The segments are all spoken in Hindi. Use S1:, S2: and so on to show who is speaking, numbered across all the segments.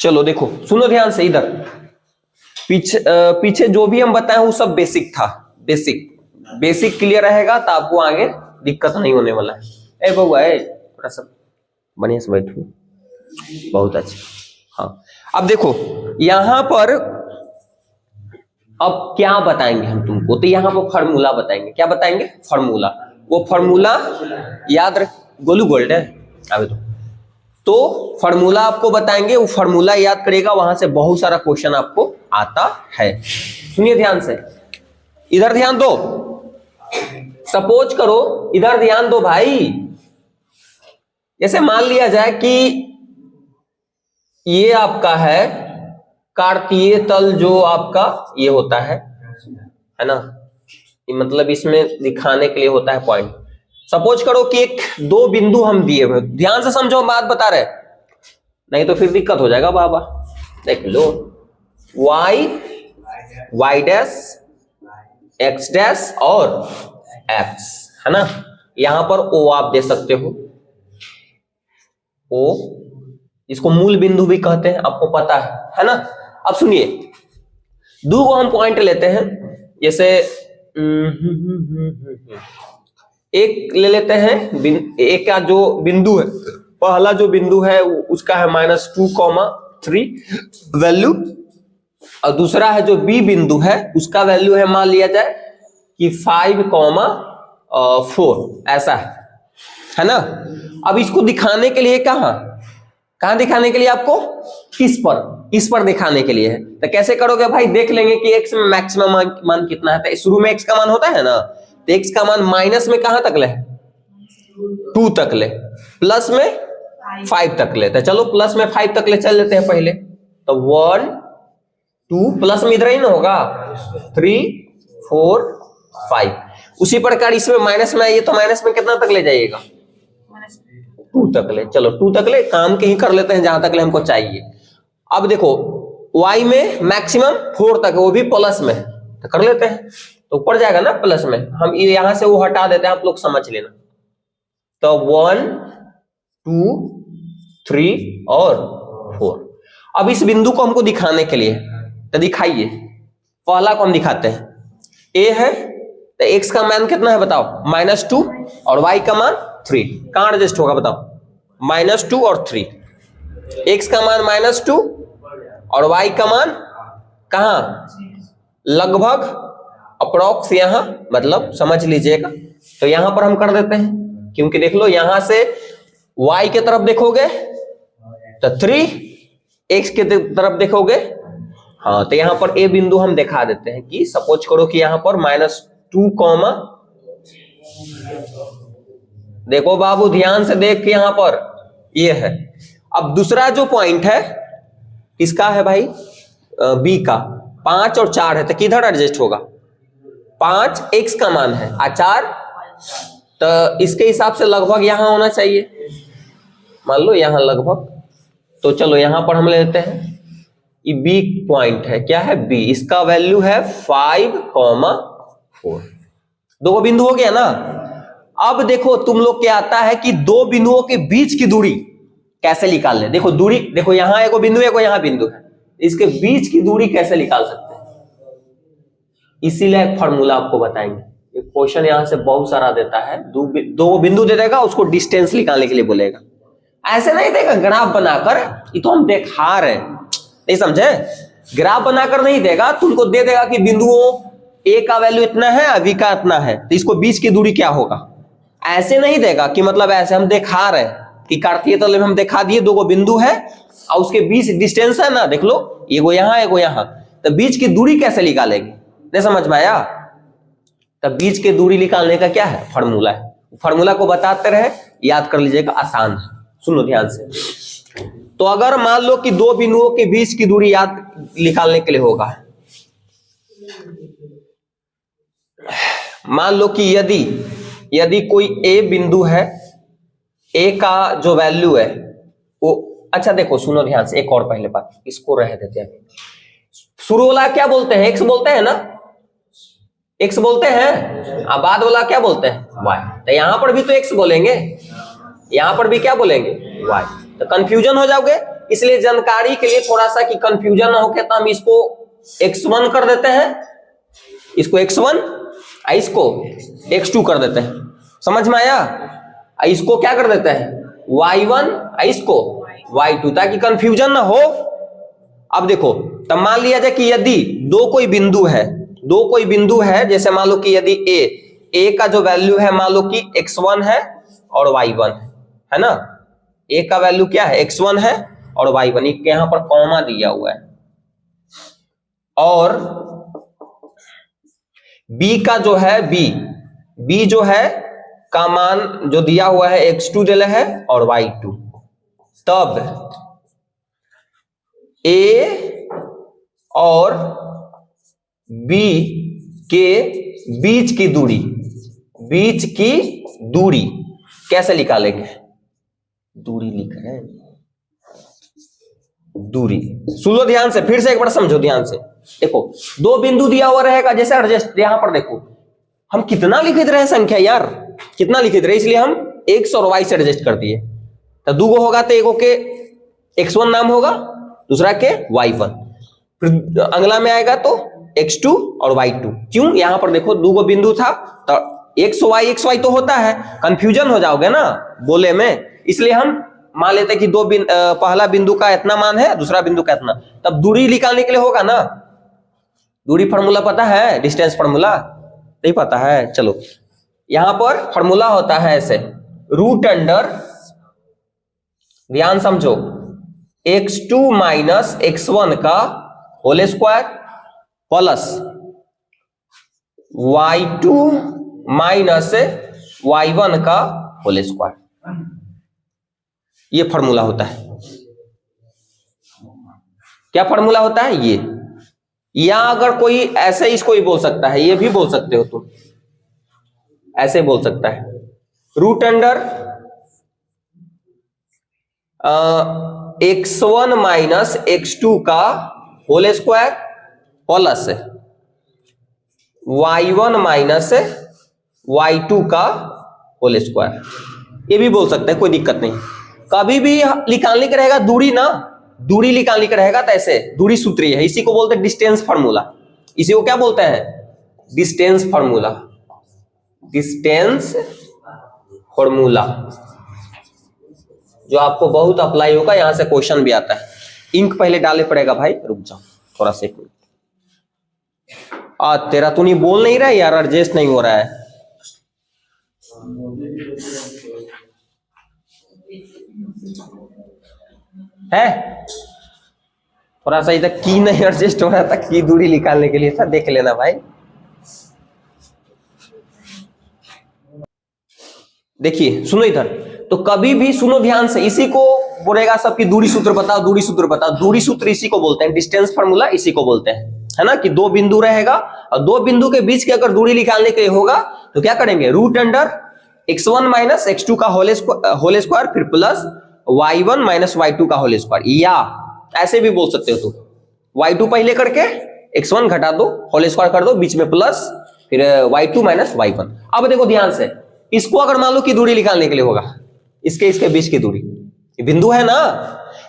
S1: चलो देखो सुनो ध्यान से, इधर पीछे जो भी हम बताएं वो सब बेसिक था। बेसिक क्लियर रहेगा तो आपको आगे दिक्कत नहीं होने वाला है। ए बउआ थोड़ा सा बढ़िया से बैठो, बहुत अच्छा। हाँ अब देखो यहां पर अब क्या बताएंगे हम तुमको, तो यहाँ पर फॉर्मूला बताएंगे। क्या बताएंगे? फॉर्मूला। वो फॉर्मूला याद रख, गोलू गोल्ड है अबे तो फॉर्मूला आपको बताएंगे, वो फॉर्मूला याद करेगा, वहां से बहुत सारा क्वेश्चन आपको आता है। सुनिए ध्यान से, इधर ध्यान दो। सपोज करो, इधर ध्यान दो भाई। जैसे मान लिया जाए कि ये आपका है कार्तीय तल, जो आपका ये होता है ना, मतलब इसमें दिखाने के लिए होता है पॉइंट। सपोज करो कि एक दो बिंदु हम दिए हुए, ध्यान से समझो, बात बता रहे, नहीं तो फिर दिक्कत हो जाएगा बाबा। देख लो, y डैश, x डैश और x, है ना। यहां पर o आप दे सकते हो, o, इसको मूल बिंदु भी कहते हैं, आपको पता है ना। अब सुनिए, दो को हम पॉइंट लेते हैं, जैसे एक ले लेते हैं, एक का जो बिंदु है, पहला जो बिंदु है उसका है -2,3 वैल्यू, और दूसरा है जो बी बिंदु है उसका वैल्यू है, मान लिया जाए कि 5,4, ऐसा है ना। अब इसको दिखाने के लिए कहां दिखाने के लिए आपको, इस पर दिखाने के लिए है। तो कैसे करोगे भाई? देख लेंगे कि x में मैक्सिमम मान कितना है। तो शुरू में x का मान होता है ना, तो x का मान माइनस में कहां तक ले, 2 तक ले, प्लस में 5 तक ले। तो चलो प्लस में 5 तक ले चल लेते हैं पहले। तो 1 2 प्लस में इधर ही ना होगा, 3 4 5। उसी प्रकार इसमें माइनस में आइए तो माइनस में कितना तक ले जाइएगा, 2 तक ले। चलो 2 तक ले, काम के ही कर लेते हैं जहां तक ले हमको चाहिए। अब देखो y में मैक्सिमम 4 तक है, वो भी प्लस में है, तो कर लेते हैं, तो ऊपर जाएगा ना प्लस में। हम यहां से वो हटा देते हैं, आप लोग समझ लेना। तो 1 2 3 और 4। अब इस बिंदु को हमको दिखाने के लिए, तो दिखाइए। पहला को हम दिखाते हैं, a है, तो x का मान कितना है बताओ, -2, और y का मान 3। कहां एडजस्ट होगा बताओ, -2 और 3। x का मान -2 और y का मान कहां, लगभग अप्रोक्स यहां, मतलब समझ लीजिएगा। तो यहां पर हम कर देते हैं, क्योंकि देख लो यहां से y के तरफ देखोगे तो 3, x के तरफ देखोगे, हाँ, तो यहां पर a बिंदु हम दिखा देते हैं कि सपोज करो कि यहां पर -2, देखो बाबू ध्यान से देख के, यहां पर ये है। अब दूसरा जो पॉइंट है किसका है भाई, बी का, 5 और 4 है, तो किधर एडजस्ट होगा, 5 x का मान है और 4, तो इसके हिसाब से लगभग यहां होना चाहिए, मान लो यहां लगभग। तो चलो यहां पर हम ले लेते हैं, ये बी पॉइंट है, क्या है, बी, इसका वैल्यू है 5,4। दो बिंदु हो गया ना। अब देखो तुम लोग क्या आता है कि दो बिंदुओं के बीच की दूरी कैसे निकाल ले। देखो दूरी, देखो यहां एक बिंदु है, एक यहां बिंदु है, इसके बीच की दूरी कैसे निकाल सकते हैं, इसीलिए एक फॉर्मूला आपको बताएंगे। एक क्वेश्चन यहां से बहुत सारा देता है, दो बिंदु दे देगा, उसको डिस्टेंस निकालने के लिए बोलेगा। ऐसे नहीं देगा ग्राफ बनाकर, ये तो हम दिखा रहे हैं, नहीं समझे, ग्राफ बनाकर नहीं देगा, तुमको दे देगा कि बिंदुओं ए का वैल्यू इतना है, बी का इतना है, तो इसको बीच की दूरी क्या होगा। ऐसे नहीं देगा कि मतलब ऐसे हम दिखा रहे हैं कि कार्तीय तल में हम दिखा दिए, दो बिंदु है और उसके बीच डिस्टेंस है ना, देख लो एगो यहां एगो यहां, तो बीच की दूरी कैसे निकालेंगे, नहीं समझ में आया। तो बीच की दूरी निकालने का क्या है, फॉर्मूला है। फॉर्मूला को बताते रहे, याद कर लीजिएगा, आसान है। सुनो ध्यान से, तो अगर मान लो कि दो बिंदुओं के बीच की दूरी याद निकालने के लिए होगा, मान लो कि यदि कोई ए बिंदु है, ए का जो वैल्यू है वो, अच्छा देखो सुनो ध्यान से, एक और पहले बात, इसको रह देते हैं। शुरू वाला क्या बोलते हैं, एक्स बोलते हैं ना, एक्स बोलते हैं, अब बाद वाला क्या बोलते हैं, वाई। तो यहां पर भी तो एक्स बोलेंगे, यहां पर भी क्या बोलेंगे, वाई। तो कंफ्यूजन हो जाओगे, इसलिए जानकारी के लिए थोड़ा सा कि कंफ्यूजन ना हो के, तो हम इसको x1 कर देते हैं, इसको x1, इसको x2 कर देते हैं। समझ में आया? इसको क्या कर देते हैं y1, इसको y2, ताकि कंफ्यूजन ना हो। अब देखो, तब मान लिया जाए कि यदि दो कोई बिंदु है, जैसे मान लो कि यदि a का जो वैल्यू है मान लो कि x1 है और y1 है ना, a का वैल्यू क्या है x1 है और y1, यहां पर कॉमा दिया हुआ है, और b का जो है b जो है का मान जो दिया हुआ है x2 दिया है और y2, तब a और b के बीच की दूरी कैसे निकालेंगे? दूरी लिख रहे हैं, दूरी सुन लो ध्यान से, फिर से एक बार समझो ध्यान से। देखो, दो बिंदु दिया हुआ रहेगा, जैसे एडजस्ट, यहां पर देखो हम कितना लिखित रहे संख्या यार, कितना लिखित रहे, इसलिए हम x और y से एडजस्ट कर दिए। तो दूगो होगा तो एगो के x1 नाम होगा, दूसरा के y1, फिर अगला में आएगा तो x2 और y2। क्यों? यहां पर देखो दूगो बिंदु था तो xy तो होता है, कंफ्यूजन हो जाओगे ना बोले में, इसलिए हम मान लेते हैं कि पहला बिंदु का इतना मान है, दूसरा बिंदु का इतना, तब दूरी निकालने के लिए होगा ना, दूरी फार्मूला पता है, डिस्टेंस फार्मूला नहीं पता है? चलो, यहां पर फार्मूला होता है ऐसे, रूट अंडर, ध्यान समझो, x2 माइनस x1 का whole square plus y2 minus y1 का होल स्क्वायर, ये फार्मूला होता है। क्या फार्मूला होता है ये? या अगर कोई ऐसे इसको ही बोल सकता है, ये भी बोल सकते हो तुम, ऐसे बोल सकता है, root under x1 minus x2 का whole square plus y1 minus y2 का होल स्क्वायर, ये भी बोल सकते हैं, कोई दिक्कत नहीं। कभी भी निकालने का रहेगा दूरी ना, दूरी निकालने का रहेगा तो ऐसे दूरी सूत्री है, इसी को बोलते हैं डिस्टेंस फार्मूला। इसी को क्या बोलते हैं? डिस्टेंस फार्मूला, डिस्टेंस फार्मूला, जो आपको बहुत अप्लाई होगा, यहां से क्वेश्चन भी आता है। इंक पहले डाले पड़ेगा भाई, रुक जाओ थोड़ा सा, तेरा तू नहीं बोल नहीं रहा है यार, एडजस्ट नहीं हो रहा है। थोड़ा सा इधर की नहीं एडजस्ट हो रहा था, की दूरी निकालने के लिए था, देख लेना भाई। देखिए सुनो इधर, तो कभी भी सुनो ध्यान से, इसी को बोलेगा सबकी दूरी सूत्र बताओ, दूरी सूत्र बताओ, दूरी सूत्र इसी को बोलते हैं, डिस्टेंस फार्मूला इसी को बोलते हैं, है ना, कि दो बिंदु रहेगा और दो बिंदु के बीच की अगर दूरी निकालने के लिए होगा तो क्या करेंगे, root under x1 minus x2 का होल स्क्वायर फिर प्लस y1 माइनस y2 का होल स्क्वायर, या ऐसे भी बोल सकते हो तुम, y2 पहले करके x1 घटा दो, होल स्क्वायर कर दो, बीच में प्लस, फिर y2 माइनस y1। अब देखो ध्यान से, इसको अगर मान लो कि दूरी निकालने के लिए होगा, इसके बीच की दूरी, बिंदु है ना,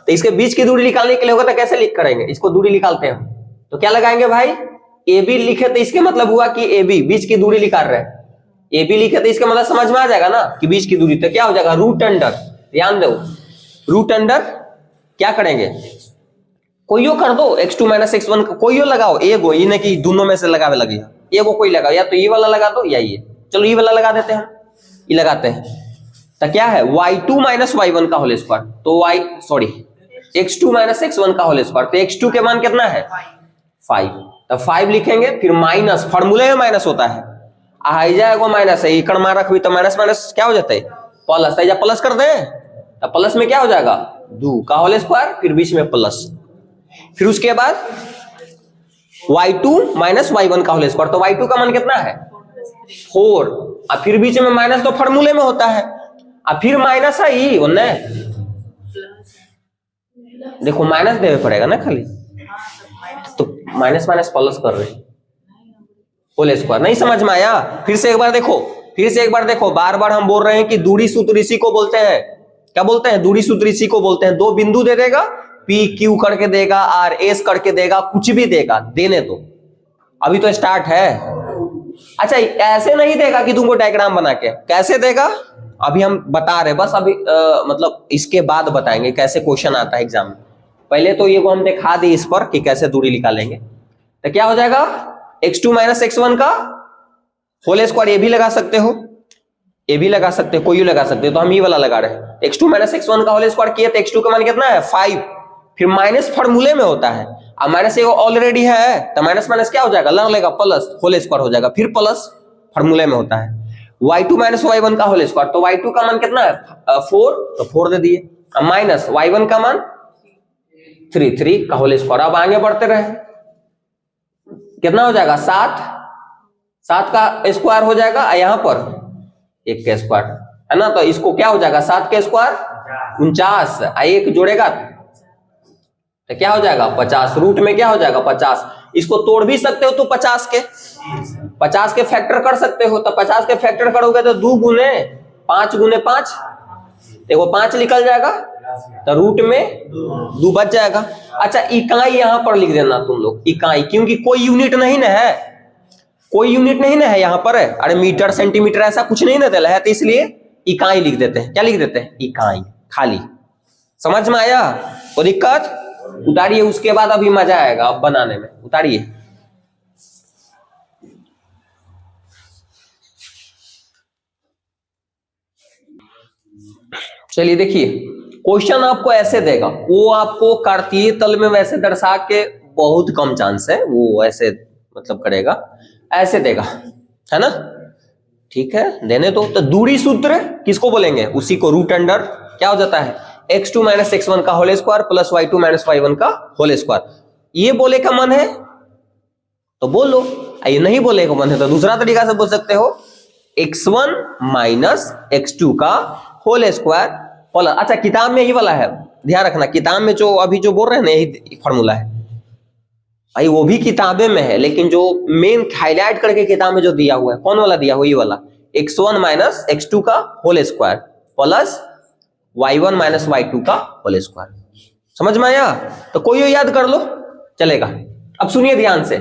S1: तो इसके बीच की दूरी निकालने के लिए होगा तो कैसे लिख करेंगे, इसको दूरी निकालते हैं तो क्या लगाएंगे भाई, ए बी लिखे तो इसके मतलब हुआ कि ए बी बीच की दूरी निकाल रहे हैं, ए बी लिखे तो इसका मतलब समझ में आ जाएगा ना कि बीच की दूरी, तो क्या हो जाएगा, रूट अंडर, ध्यान दो, रूट अंडर क्या करेंगे, कोईयो कर दो, x2 माइनस x1 कोईयो लगाओ, एगो, ये नहीं कि दोनों में से लगावे लगे, एगो कोई लगाओ, या तो ये वाला लगा दो या ये, चलो ये वाला लगा देते हैं, ये लगाते हैं, तो क्या है, y2 माइनस y1 का होल स्क्वायर, तो x2 माइनस x1 का होल स्क्वायर, तो x2 के मान कितना है 5, तो 5 लिखेंगे, फिर माइनस, फार्मूले में माइनस होता है, आ जाएगा माइनस है, इकड़ मार रख भी तो माइनस माइनस क्या हो जाता है प्लस, तो प्लस कर दे, तो प्लस में क्या हो जाएगा 2 का होल स्क्वायर, फिर बीच में प्लस, फिर उसके बाद y2 माइनस y1 का होल स्क्वायर, तो y2 का मान कितना है 4, और फिर बीच में माइनस, तो फार्मूले में होता है, और फिर माइनस है ये उन्ने, देखो माइनस देवे पड़ेगा ना खाली, तो माइनस माइनस प्लस कर रहे होल स्क्वायर, नहीं समझ में आया? फिर से एक बार देखो, बार बार हम बोल रहे हैं कि दूरी सूत्र इसी को बोलते हैं, क्या बोलते हैं, दूरी सूत्र इसी को बोलते हैं। दो बिंदु दे देगा, पी क्यू करके देगा, आर एस करके देगा, कुछ भी देगा, देने दो, अभी तो स्टार्ट है। अच्छा ऐसे नहीं देगा कि तुमको डायग्राम बना के, कैसे देगा अभी हम बता रहे, बस अभी मतलब इसके बाद बताएंगे कैसे क्वेश्चन आता है एग्जाम में। पहले तो ये को हम दिखा दी इस पर कि कैसे दूरी निकालेंगे। तो क्या हो जाएगा, x2 माइनस x1 का होल स्क्वायर, ये भी लगा सकते हो, ये भी लगा सकते हो, कोई लगा सकते हो, तो हम ये वाला लगा रहे हैं। x2 माइनस x1 का होल स्क्वायर किया तो x2 का मान कितना है 5, फिर माइनस फॉर्मूले में होता है, अब माइनस ये ऑलरेडी है तो माइनस माइनस क्या हो जाएगा, लग लेगा प्लस, होल स्क्वायर हो जाएगा, फिर प्लस फॉर्मूले में होता है। y2 माइनस y1 का होल स्क्वायर, तो y2 का मान कितना है 4, तो 4 दे दिए, अब माइनस y1 का मान 3 का होल स्क्वायर। अब आगे बढ़ते रहे, कितना हो जाएगा 7 का स्क्वायर हो जाएगा, यहां पर 1 का स्क्वायर है ना, तो इसको क्या हो जाएगा 7 का स्क्वायर 49, 1 जोड़ेगा तो क्या हो जाएगा 50, रूट में क्या हो जाएगा 50, इसको तोड़ भी सकते हो तो 50 के फैक्टर कर सकते हो, तो 50 के फैक्टर करोगे तो 2 गुने 5 गुने 5, देखो 5 निकल जाएगा, तो रूट में 2 बच जाएगा। अच्छा इकाई यहां पर लिख देना तुम लोग, इकाई, क्योंकि कोई यूनिट नहीं ना है, कोई यूनिट नहीं ना है यहाँ पर, अरे मीटर सेंटीमीटर ऐसा कुछ नहीं ना दिला है, तो इसलिए इकाई लिख देते हैं। क्या लिख देते हैं, इकाई, खाली। समझ में आया, कोई दिक्कत, उतारिए, उसके बाद अभी मजा आएगा अब बनाने में, उतारिए। चलिए देखिए, क्वेश्चन आपको ऐसे देगा, वो आपको कार्तीय तल में वैसे दर्शा के बहुत कम चांस है, वो ऐसे मतलब करेगा, ऐसे देगा, है ना, ठीक है, देने दो। तो दूरी सूत्र किसको बोलेंगे, उसी को रूट अंडर क्या हो जाता है x2 माइनस x1 का whole square plus y2 minus y1 का होल स्क्वायर। ये बोले का मन है तो बोलो, ये नहीं बोले का मन है तो दूसरा तरीका से बोल सकते हो, x1 माइनस x2 का होल स्क्वायर प्लस, अच्छा किताब में ये वाला है, ध्यान रखना, किताब में जो अभी जो बोल रहे हैं ना यही फॉर्मूला है भाई, वो भी किताबें में है, लेकिन जो मेन हाईलाइट करके किताब में जो दिया हुआ है, कौन वाला दिया हुआ, ये वाला, x1 माइनस x2 का whole square plus y1 minus y2 का होल स्क्वायर। समझ में आया, तो कोई याद कर लो चलेगा। अब सुनिए ध्यान से,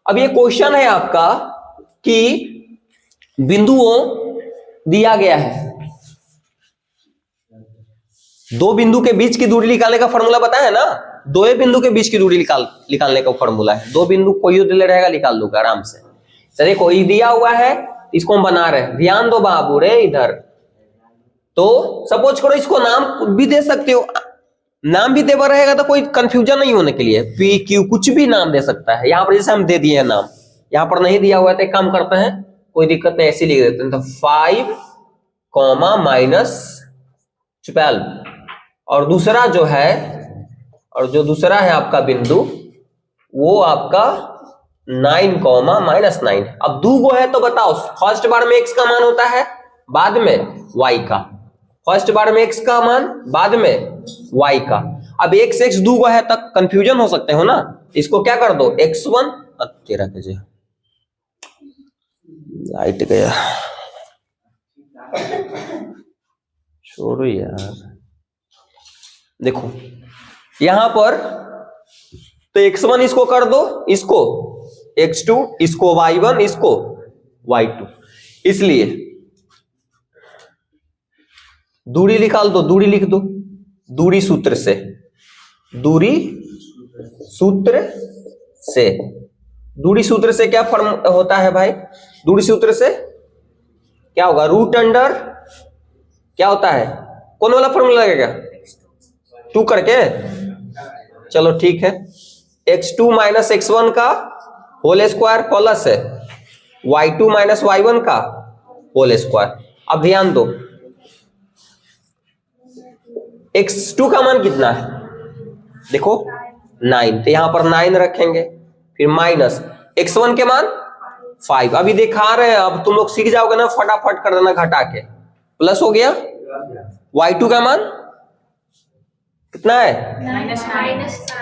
S1: अब ये क्वेश्चन है आपका कि बिंदुओं दिया गया है, 2 बिंदु के बीच की दूरी निकालने का फॉर्मूला बताया ना, 2 बिंदु के बीच की दूरी निकालने का फॉर्मूला है, 2 बिंदु कोई दिले रहेगा, निकाल लोगे आराम से। चलिए कोई दिया हुआ है, इसको हम बना रहे हैं, ध्यान दो बाबू रे इधर। तो सपोज करो इसको नाम भी दे सकते हो, नाम भी देवा रहेगा तो कोई कंफ्यूजन नहीं होने के लिए, पी क्यू कुछ भी नाम दे सकता है, यहां पर जैसे हम दे दिए हैं नाम, यहां पर नहीं दिया हुआ है तो एक काम करते हैं, कोई दिक्कत नहीं, ऐसे लिख देते हैं, तो 5 माइनस 12, और दूसरा जो है, और जो दूसरा है आपका बिंदु वो आपका 9 माइनस 9। अब 2 गो है तो बताओ, फर्स्ट बार में x का मान होता है, बाद में y का, फर्स्ट बार में x का मान, बाद में y का। अब x 2 गो है तक कंफ्यूजन हो सकते हो ना, इसको क्या कर दो x1, तेरा के लाइट गया, छोड़ो यार, देखो यहां पर तो x1 इसको कर दो, इसको x2, इसको y1, इसको y2, इसलिए दूरी निकाल दो, दूरी लिख दो, दूरी सूत्र से, दूरी सूत्र से, दूरी सूत्र से क्या फॉर्म होता है भाई, दूरी सूत्र से क्या होगा, रूट अंडर क्या होता है, कौन वाला फॉर्मूला लगेगा, 2 करके, चलो ठीक है, x2 माइनस x1 का होल स्क्वायर प्लस है y2 माइनस y1 का होल स्क्वायर। अब ध्यान दो, x2 का मान कितना है, देखो 9, तो यहां पर 9 रखेंगे, फिर माइनस x1 के मान 5, अभी दिखा रहे हैं, अब तुम लोग सीख जाओगे ना, फटाफट कर देना घटा के, प्लस हो गया, y2 का मान कितना है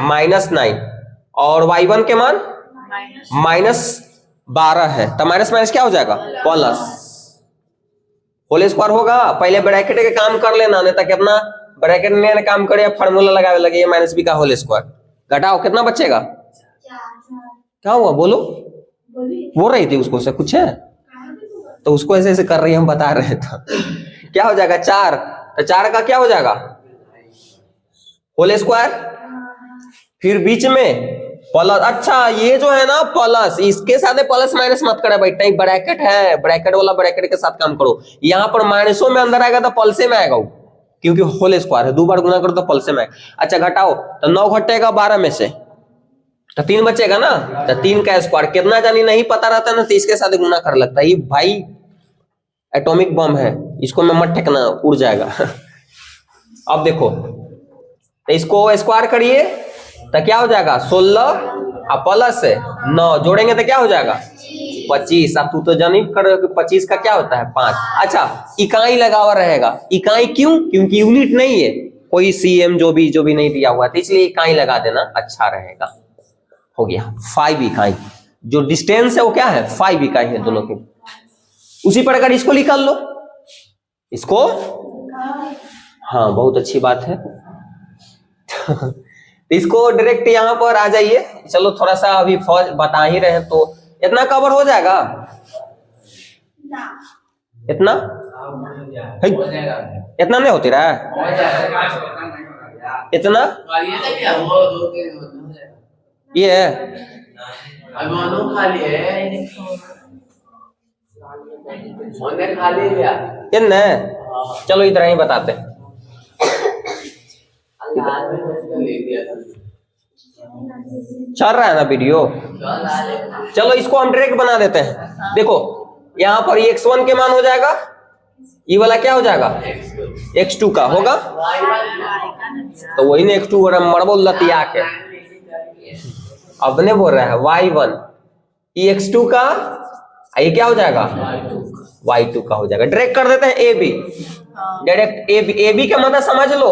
S1: माइनस 9, और y1 के मान माइनस 12 है, तो माइनस माइनस क्या हो जाएगा प्लस, होल स्क्वायर होगा, पहले ब्रैकेट के काम कर लेना, नहीं ताकि अपना ब्रैकेट में काम करे, फार्मूला लगावे लगे ए माइनस बी का होल स्क्वायर। घटाओ कितना बचेगा? क्या हुआ बोलो? बोल रही थी उसको से कुछ है तो उसको ऐसे ऐसे कर रही है, हम बता रहे थे। क्या हो जाएगा? 4। तो 4 का क्या हो जाएगा? होल स्क्वायर, फिर बीच में प्लस। अच्छा ये जो है ना प्लस, इसके साथ प्लस माइनस मत करे बेटा, ब्रैकेट है, ब्रैकेट वाला ब्रैकेट के साथ काम करो। यहाँ पर माइनसों में अंदर आएगा तो प्लसे में आएगा वो, क्योंकि होल स्क्वायर है, 2 बार गुना करो तो प्लसे में आएगा। अच्छा घटाओ तो 9 घटेगा 12 में से तो 3 बचेगा ना, तो 3 का स्क्वायर कितना जानी नहीं पता रहता ना, तो इसके साथ गुना कर लगता है। ये भाई एटॉमिक बम है, इसको मैं मत ठेकना, उड़ जाएगा। अब देखो तो इसको स्क्वायर करिए तो क्या हो जाएगा? 16 प्लस 9 जोड़ेंगे तो क्या हो जाएगा? 25। अब तू तो जानी कर 25 का क्या होता है? 5। अच्छा इकाई लगा हुआ रहेगा। इकाई क्यों? क्योंकि यूनिट नहीं है, कोई सीएम जो भी नहीं दिया हुआ था, इसलिए इकाई लगा देना अच्छा रहेगा। हो गया 5 इकाई। जो डिस्टेंस है वो क्या है? 5 इकाई है दोनों के। उसी प्रकार इसको निकाल लो, इसको। हाँ बहुत अच्छी बात है। इसको डायरेक्ट यहां पर आ जाइए। चलो थोड़ा सा अभी फौज बता ही रहे तो इतना कवर हो जाएगा? इतना इतना नहीं होती रहा इतना। ये है इतना। चलो इधर ही बताते हैं। चल रहा है ना वीडियो? चलो इसको हम डायरेक्ट बना देते हैं। देखो यहाँ पर x1 के मान हो जाएगा, ये वाला क्या हो जाएगा? x2 का होगा, तो वही ना x2 मरबो लतिया के अब ने बोल रहा है y1, ये x2 का, ये क्या हो जाएगा? y2 का हो जाएगा। डायरेक्ट कर देते हैं A B, direct A B का मतलब समझ लो,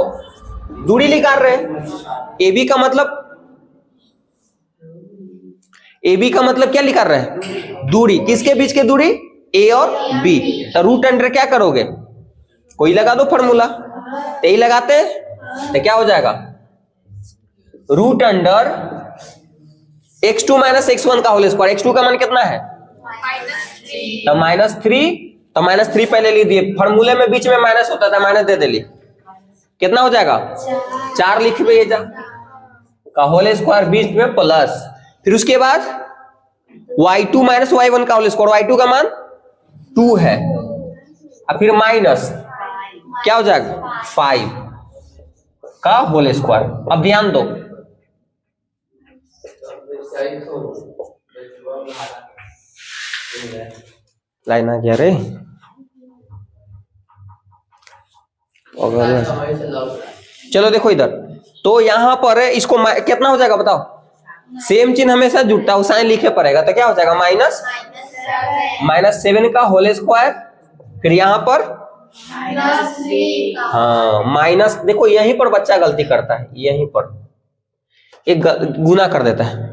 S1: दूरी निकाल रहे हैं। ए बी का मतलब, ए बी का मतलब क्या निकाल रहे हैं? दूरी। किसके बीच की दूरी? ए और बी। तो रूट अंडर क्या करोगे? कोई लगा दो फार्मूला, तो यही लगाते हैं तो क्या हो जाएगा? Root under x2 minus x1 का होल स्क्वायर। x2 का मान कितना है? तो -3। तो -3 पहले ले दिए, फार्मूले में बीच में माइनस होता था, माइनस दे दिए। कितना हो जाएगा? 4 लिख पे जा का होल स्क्वायर, बीच में प्लस, फिर उसके बाद y2 माइनस y1 का होल स्क्वायर। y2 का मान 2 है, अब फिर माइनस क्या हो जाएगा? 5 का होल स्क्वायर। अब ध्यान दो, लाइन आ गया रे। चलो देखो इधर, तो यहां पर इसको कितना हो जाएगा बताओ? सेम चिन्ह हमेशा जुटता है, साइन लिखे पड़ेगा, तो क्या हो जाएगा? -7 का होल स्क्वायर, फिर यहां पर हाँ माइनस। देखो यहीं पर बच्चा गलती करता है, यहीं पर एक गुना कर देता है,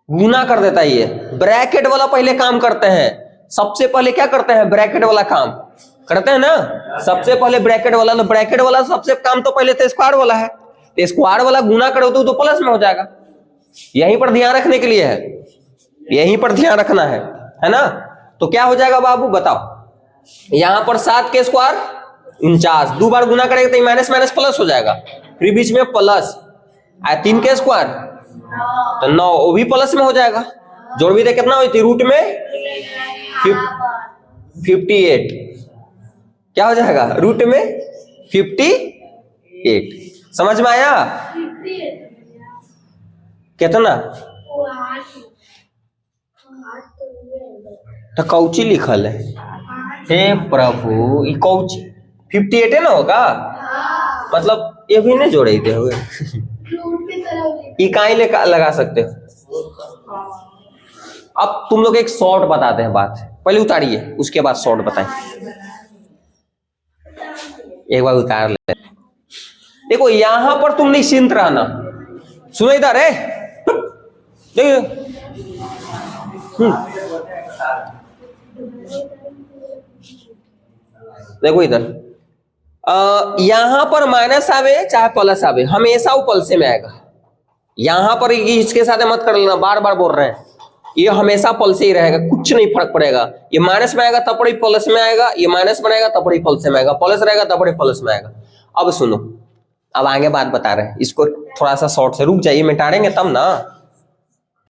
S1: गुना कर देता है। ये ब्रैकेट वाला पहले काम करते हैं, सबसे पहले क्या करते हैं? ब्रैकेट वाला काम करते हैं ना, सबसे पहले ब्रैकेट वाला। ब्रैकेट वाला सबसे काम तो पहले तो स्क्वायर वाला है, तो स्क्वायर वाला गुना करो तो प्लस में हो जाएगा। यहीं पर ध्यान रखने के लिए है, यहीं पर ध्यान रखना है ना। तो क्या हो जाएगा बाबू बताओ? यहां पर 7 के स्क्वायर 49, 2 बार गुना करेंगे तो माइनस माइनस प्लस हो जाएगा, फिर बीच में प्लस। 3 के स्क्वायर तो 9, वो भी प्लस में हो जाएगा। जोड़ भी दे कितना हुई थी? रूट में 58, क्या हो जाएगा? रूट में 58। समझ में आया? कितना? तो कौची लिखल है? हे प्रभु, ये कौची 58 है ना होगा, मतलब ये भी नहीं जोड़े थे हुए। इकाई लगा सकते हो। अब तुम लोग एक शॉर्ट बताते हैं बात, पहले उतारिए उसके बाद शॉर्ट बताएं। एक बार उतार ले। देखो यहां पर तुम निश्चिंत रहना, सुनो इधर है, देखो इधर। यहां पर माइनस आवे चाहे प्लस आवे, हमेशा वो पल्से में आएगा। यहां पर इसके साथ मत कर लेना, बार बार बोल रहे हैं, ये हमेशा पल्से ही रहेगा, कुछ नहीं फर्क पड़ेगा। ये माइनस में आएगा तब पड़ी प्लस में आएगा, ये माइनस बनाएगा तब पड़ी प्लस में आएगा, प्लस रहेगा तब पड़ी प्लस में आएगा। अब सुनो, अब आगे बात बता रहे हैं, इसको थोड़ा सा शॉर्ट से रुक जाइए, मिटाएंगे तब ना।